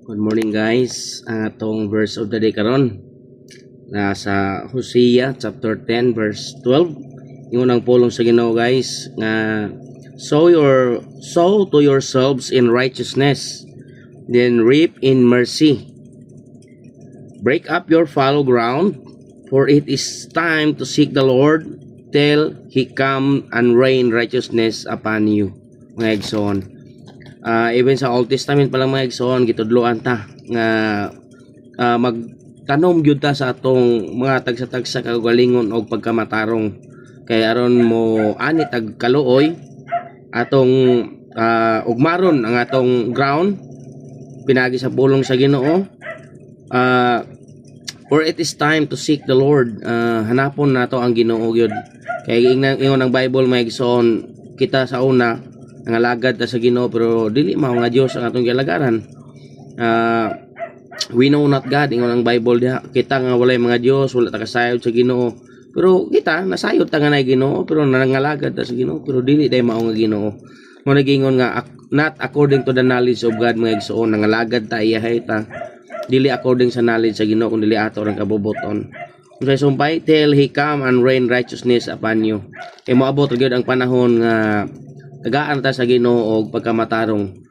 Good morning guys. Ang atong verse of the day karon nasa Hosea chapter 10 verse 12. Ingon ang pulong sa Ginoo guys nga sow to yourselves in righteousness, then reap in mercy. Break up your fallow ground, for it is time to seek the Lord till he come and rain righteousness upon you. Mga igsoon. Even sa Old Testament pa lang mga igsoon, gitudloan ta nga magtanom gyud ta sa atong mga tagsa-tagsa kagalingon og pagkamatarong, kay aron mo ani tag kaluoy atong ugmaron ang atong ground pinagi sa pulong sa Ginoo. For it is time to seek the Lord. Hanapon nato ang Ginoo gyud, kay ingon ang Bible mga igsoon, kita sa una nangalagad ta sa Ginoo pero dili mao nga Dios ang atong gilagaran. We know not God, ingon ang Bible diha. Kita nga walay mga Dios, wala ta kasayod sa Ginoo, pero kita nasayod ta nga nay Ginoo pero nangalagad ta sa Ginoo pero dili day mao nga Ginoo. Mo nagingon nga not according to the knowledge of God mga igsoon, nangalagad ta iyahay ta dili according sa knowledge sa Ginoo kun dili ato ang kabubuton. Unsay sumpay, till he come and rain righteousness upon you. Kay moabot gyud ang panahon nga tagaan ta sa Ginoo og pagkamatarong.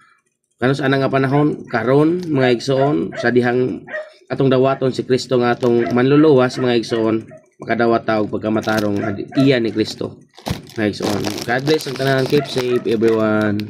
Kano sa nga panahon karon mga igsoon, sa dihang atong dawaton si Kristo nga atong manluluwas mga igsoon, makadawat ta og pagkamatarong iya ni Kristo mga igsoon. God bless ang tanan, keep safe everyone.